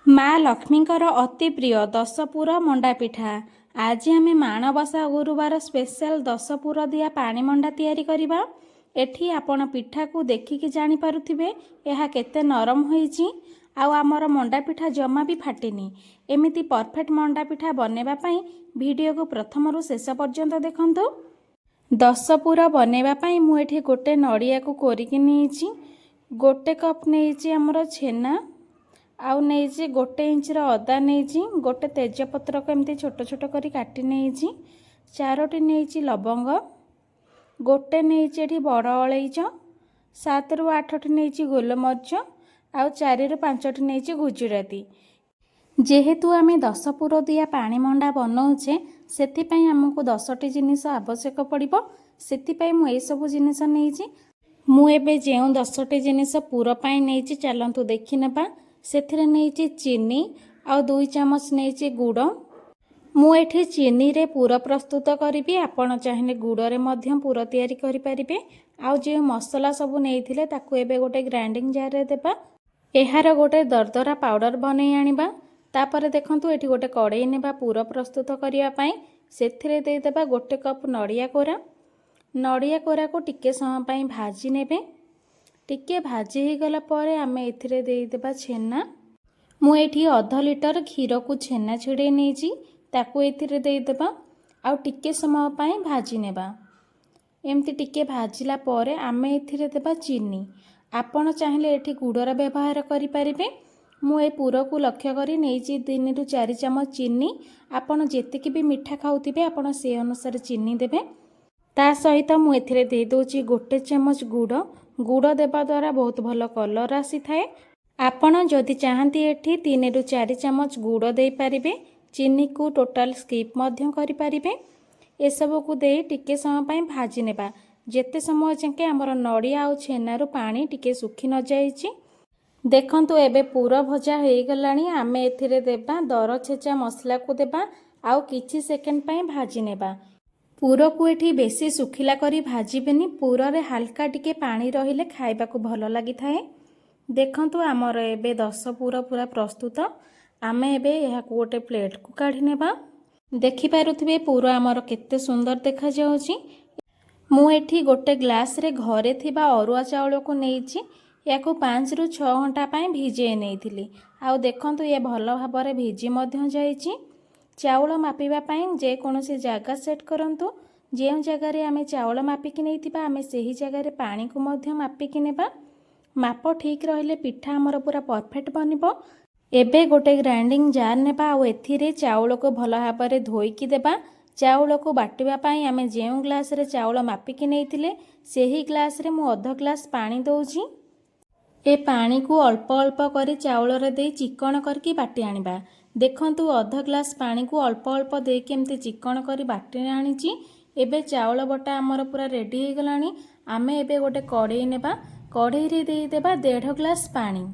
माँ लक्ष्मींकर अति प्रिय दशपुर मंडा पिठा। आज आम माणबसा गुरुवार स्पेशल दशपुर दिया पानी मंडा तैयारी करिबा। एठी आपण पिठा को देखिकी जानी पारुथिबे यह केते नरम होईची आउ आमर मंडा पिठा जमा भी फाटिनी। एमिति परफेक्ट मंडा पिठा बनेबा पई वीडियो को प्रथम रु शेष पर्यंत देखंतु। दशपुर बनेबा पई मु एठी गोटे नड़िया को कोरिकी नेईची, गोटे कप नेईची हमर छेना, आउ नहीं गोटे इंचर अदा नहीं, गोटे तेजपत्र को एमती छोट छोट करी काटी नहीं, चारोटी नहीं लवंग, गोटे नहीं बड़ अलैच, 7 ରୁ 8ଟି नहीं गोलमरीच, आउ 4 ରୁ 5ଟି नहीं गुजराती। जेहेतु आम दशपुर दिया पानी मंडा बनाऊे से आमको 10टी जिनिस आवश्यक पड़ो, से मुझे सब जिनिस नहीं मुझे जो 10टी जिनिस पुर पाई नहीं चलतु देखी नेबा। सेथिरे नहीं चीनी आउ 2 चामच नहीं गुड़। मुझे चीनी रे पुर प्रस्तुत करी, आपण चाहिए गुड़े पुर तैयारी करें। आउ जो मसला सब नहीं ताकू एबे गोटे ग्राइंडिंग जार रे देबा। एहार गोटे दरदरा पाउडर बनै आनिबा। तापर देखंतु एठी गोटे कड़ाई नेबा पुर प्रस्तुत करिया पई। सेथिरे दे देबा गोटे कप नड़िया कोरा। नड़िया कोरा को टिके समय पई भाजी नेबे। टिके भाजी ही गला परे आमे एथिरे दे देबा छेना। मु एठी आधा लीटर क्षीर को छेना छिड़े नेजी, ताकू एथिरे दे देबा आउ टिके समय पई भाजी नेबा। एमती टिके भाजिला परे आमे एथिरे देबा चीनी। आपण चाहिले एठी गुड़र व्यवहार करि परिबे। मु ए पुर को लक्ष्य करी नेजी 3 ରୁ 4 चामच चीनी। आपण जेतिकी भी मिठा खाउथिबे आपण से अनुसार चीनी देबे। ता सहित मु एथिरे दे दोची गोटे चामच गुड़। गुड़ देवा द्वारा बहुत भल कलर आसी थाए। आपण जदि चाहती एठी 3 ରୁ 4 चामच गुड़ दे पारिबे। चीनी को टोटाल स्किप मध्य करि पारिबे। ए सब को दे टिके समय पई भाजी नेबा। जेते समय जाके हमर नड़िया और छेनारू पानी टिके सुखी न जाइछि। देखंतु एबे पूरा भजा हो गलानी। आमे एथिरे देबा दर छेचा मसला को देबा आउ किछि सेकेंड पई भाजी नेबा। पूर को एठी बेसी सुखिला करी भाजीबेनी। पूर रे हल्का टिके पानी रहिले खाइबा को भल लागि थाए। देखंतु हमर एबे 10 पूरा पूरा प्रस्तुत। आमे एबे यहा को गोटे प्लेट को काढी नेबा। देखि पारुथिबे पूर हमर केते सुंदर देखा जाउची। मु एठी गोटे ग्लास रे घरे थिबा अरुआ चाउल को नेइची। याको 5 ରୁ 6 घंटा पई भिजे नेइथिली। आउ देखंतु ये भल भाबरे भिजी मध्य जाइची। चाउल मापिबा पई जे कोनोसी जागा सेट करंतु। जे जगह रे आमे चाउल मापिकी नेइथिबा आमे सेही जगह रे पानी को मध्य मापिकी नेबा। माप ठीक रहिले पिठा हमर पूरा परफेक्ट बनिबो। एबे गोटे ग्राइंडिंग जार नेबा आउ एथिरे चाउल को भल भाबरे धोईकी देबा। चाउल को बाटिबा पई आमे जेउ ग्लास रे चाउल मापिकी नेइथिले सेही ग्लास रे मु आधा ग्लास पानी दउची। ए पानी को अल्प अल्प करी चाउल रे दे चिकन करके बाटी आनिबा। देखंतु आधा ग्लास पानी को अल्प अल्प दे केमती चिकन करी बाटी आनिची। एबे चाउल बटा हमर पूरा रेडी हो गलानी। आमे एबे गोटे कड़ाई नेबा। कड़ाई रे दे देबा 1.5 ग्लास पानी।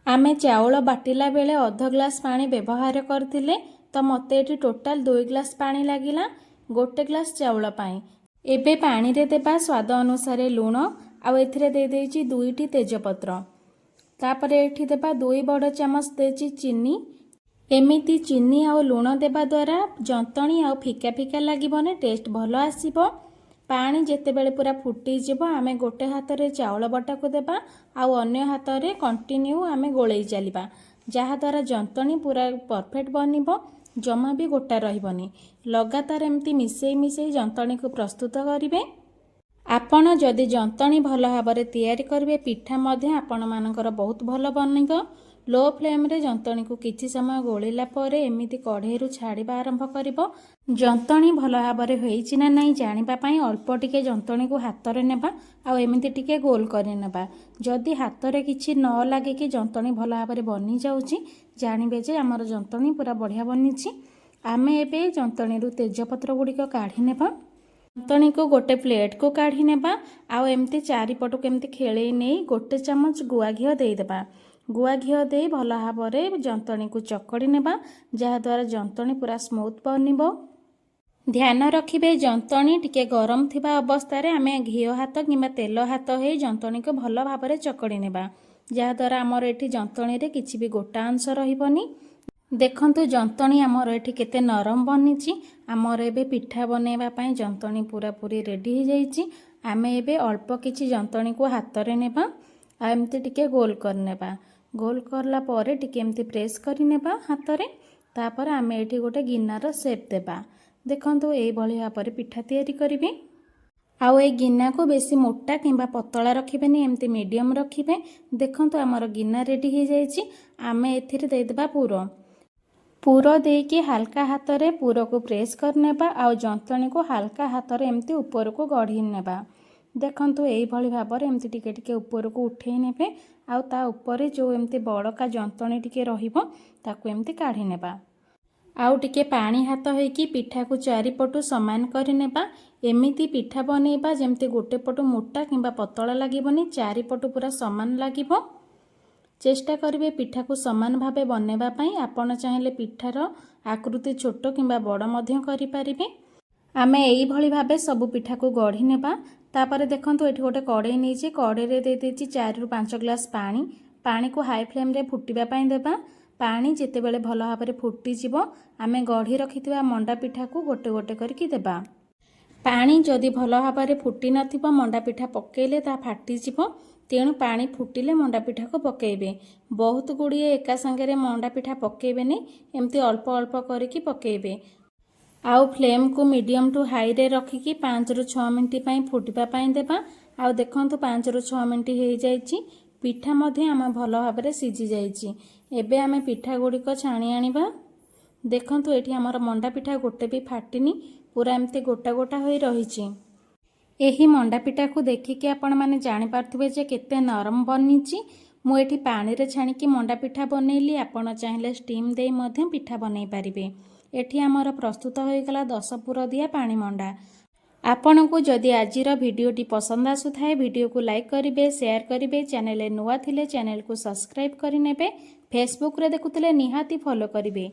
आमे चाउल बाटिला बेले आधा ग्लास पानी व्यवहार करथिले तो मते एठी टोटाल 2 ग्लास पानी लागिला गोटे ग्लास चाउल पाई। एबे पानी रे देबा स्वाद अनुसार लूण आउ एथिरे दे देइची 2टी तेजपत्र। तापरे एठी देबा 2 बड़ चामच देची चीनी। एमिति चीनी आउ लूण देबा द्वारा जंतणी आउ फिका फिका लागिबने, टेस्ट भलो आसीबो। पानी जेते बेले पूरा फुटी जिवो आमे गोटे हाथ रे चाउल बटा को देबा आउ अन्य हाथ रे कंटिन्यू आमे गोळेई चलिबा। जहा द्वारा जंतणी पूरा परफेक्ट बनिबो, जमा भी गोटा रहिबनी। लगातार एमती मिसेई मिसेई जंतणी को प्रस्तुत करिवे। आपण जदि जंतणी भल भाबरे तैयारी करिवे पिठा मध्य आपण मानकर बहुत भल बनिबो। लो फ्लेम रे जंतणी को किछि समय गोळिला परे एमिति कढ़ेई रु छाड़िबा आरंभ करिवो। जंतणी भल भाबरे होईछि ना नाही जानिबा पई अल्प टिके जंतणी को हाथ रे नेबा आ एमिति टिके गोल करि नेबा। जदि हाथ रे किछि न लागे कि जंतणी भल भाबरे बनि जाउछि जानिबे जे हमर जंतणी पूरा बढ़िया बनिछि। आमे एबे जंतणी रु तेजपत्र गुडी को काढी नेबा। जंतणी को गोटे प्लेट को काढी नेबा आउ एमती चारिपटु केमती खेळेई नै गोटे चामच गुआ घिओ देई देबा। गुआ घिओ दे भल भाबरे जंतणी को चकड़ी नेबा, जहा द्वारा जंतणी पूरा स्मूथ बनिबो। ध्यान रखिबे जंतणी टिके गरम थिबा अवस्था रे आमे घिओ हाथ किंबा तेल हाथ हे जंतणी को भल भाबरे चकड़ी नेबा। ଯାହାଦ୍ୱାରା ଆମର ଏଠି ଜନ୍ତଣୀରେ କିଛି ବି ଗୋଟା ଅଂଶ ରହିବନି। ଦେଖନ୍ତୁ ଜନ୍ତଣୀ ଆମର ଏଠି କେତେ ନରମ ବନିଛି। ଆମର ଏବେ ପିଠା ବନେଇବା ପାଇଁ ଜନ୍ତଣୀ ପୁରାପୁରି ରେଡ଼ି ହେଇଯାଇଛି। ଆମେ ଏବେ ଅଳ୍ପ କିଛି ଜନ୍ତଣୀକୁ ହାତରେ ନେବା ଆଉ ଏମିତି ଟିକେ ଗୋଲ କରିନେବା। ଗୋଲ କଲା ପରେ ଟିକେ ଏମିତି ପ୍ରେସ୍ କରିନେବା ହାତରେ। ତାପରେ ଆମେ ଏଠି ଗୋଟେ ଗିନାର ସେପ୍ ଦେବା। ଦେଖନ୍ତୁ ଏଇଭଳି ଭାବରେ ପିଠା ତିଆରି କରିବେ। ଆଉ ଏଇ ଗିନାକୁ ବେଶୀ ମୋଟା କିମ୍ବା ପତଳା ରଖିବେନି, ଏମିତି ମିଡ଼ିୟମ୍ ରଖିବେ। ଦେଖନ୍ତୁ ଆମର ଗିନା ରେଡ଼ି ହେଇଯାଇଛି। ଆମେ ଏଥିରେ ଦେଇଦେବା ପୁର ଦେଇକି ହାଲକା ହାତରେ ପୁରକୁ ପ୍ରେସ୍ କରିନେବା ଆଉ ଜନ୍ତଣୀକୁ ହାଲକା ହାତରେ ଏମିତି ଉପରକୁ ଗଢ଼ି ନେବା। ଦେଖନ୍ତୁ ଏଇଭଳି ଭାବରେ ଏମିତି ଟିକେ ଟିକେ ଉପରକୁ ଉଠେଇ ନେବେ ଆଉ ତା ଉପରେ ଯେଉଁ ଏମିତି ବଳକା ଜନ୍ତଣୀ ଟିକେ ରହିବ ତାକୁ ଏମିତି କାଢ଼ି ନେବା। ଆଉ ଟିକେ ପାଣି ହାତ ହେଇକି ପିଠାକୁ ଚାରିପଟୁ ସମାନ କରିନେବା। ଏମିତି ପିଠା ବନେଇବା ଯେମିତି ଗୋଟେ ପଟୁ ମୋଟା କିମ୍ବା ପତଳା ଲାଗିବନି, ଚାରିପଟୁ ପୁରା ସମାନ ଲାଗିବ। ଚେଷ୍ଟା କରିବେ ପିଠାକୁ ସମାନ ଭାବେ ବନେଇବା ପାଇଁ। ଆପଣ ଚାହିଁଲେ ପିଠାର ଆକୃତି ଛୋଟ କିମ୍ବା ବଡ଼ ମଧ୍ୟ କରିପାରିବେ। ଆମେ ଏଇଭଳି ଭାବେ ସବୁ ପିଠାକୁ ଗଢ଼ି ନେବା। ତାପରେ ଦେଖନ୍ତୁ ଏଠି ଗୋଟେ କଡ଼େଇ ନେଇଛି, କଡ଼େଇରେ ଦେଇଦେଇଛି 4ରୁ 5 ଗ୍ଲାସ୍ ପାଣି। ପାଣିକୁ ହାଇ ଫ୍ଲେମ୍ରେ ଫୁଟିବା ପାଇଁ ଦେବା। ପାଣି ଯେତେବେଳେ ଭଲ ଭାବରେ ଫୁଟିଯିବ ଆମେ ଗଢ଼ି ରଖିଥିବା ମଣ୍ଡା ପିଠାକୁ ଗୋଟେ ଗୋଟେ କରିକି ଦେବା। ପାଣି ଯଦି ଭଲ ଭାବରେ ଫୁଟି ନଥିବ ମଣ୍ଡା ପିଠା ପକାଇଲେ ତାହା ଫାଟିଯିବ। ତେଣୁ ପାଣି ଫୁଟିଲେ ମଣ୍ଡା ପିଠାକୁ ପକାଇବେ। ବହୁତ ଗୁଡ଼ିଏ ଏକା ସାଙ୍ଗରେ ମଣ୍ଡା ପିଠା ପକାଇବେନି, ଏମିତି ଅଳ୍ପ ଅଳ୍ପ କରିକି ପକାଇବେ। ଆଉ ଫ୍ଲେମ୍କୁ ମିଡ଼ିୟମ୍ ଟୁ ହାଇରେ ରଖିକି 5ରୁ 6 ମିନିଟ୍ ପାଇଁ ଫୁଟିବା ପାଇଁ ଦେବା। ଆଉ ଦେଖନ୍ତୁ 5ରୁ 6 ମିନିଟ୍ ହେଇଯାଇଛି। ପିଠା ମଧ୍ୟ ଆମ ଭଲ ଭାବରେ ସିଝି ଯାଇଛି। ଏବେ ଆମେ ପିଠା ଗୁଡ଼ିକ ଛାଣି ଆଣିବା। ଦେଖନ୍ତୁ ଏଠି ଆମର ମଣ୍ଡା ପିଠା ଗୋଟେ ବି ଫାଟିନି, ପୁରା ଏମିତି ଗୋଟା ଗୋଟା ହୋଇ ରହିଛି। ଏହି ମଣ୍ଡା ପିଠାକୁ ଦେଖିକି ଆପଣମାନେ ଜାଣିପାରୁଥିବେ ଯେ କେତେ ନରମ ବନିଛି। ମୁଁ ଏଠି ପାଣିରେ ଛାଣିକି ମଣ୍ଡା ପିଠା ବନେଇଲି। ଆପଣ ଚାହିଁଲେ ଷ୍ଟିମ୍ ଦେଇ ମଧ୍ୟ ପିଠା ବନେଇ ପାରିବେ। ଏଠି ଆମର ପ୍ରସ୍ତୁତ ହୋଇଗଲା 10 ପୁର ଦିଆ ପାଣି ମଣ୍ଡା। ଆପଣଙ୍କୁ ଯଦି ଆଜିର ଭିଡ଼ିଓଟି ପସନ୍ଦ ଆସୁଥାଏ ଭିଡ଼ିଓକୁ ଲାଇକ୍ କରିବେ, ସେୟାର କରିବେ। ଚ୍ୟାନେଲରେ ନୂଆ ଥିଲେ ଚ୍ୟାନେଲକୁ ସବସ୍କ୍ରାଇବ୍ କରିନେବେ। ଫେସବୁକରେ ଦେଖୁଥିଲେ ନିହାତି ଫଲୋ କରିବେ।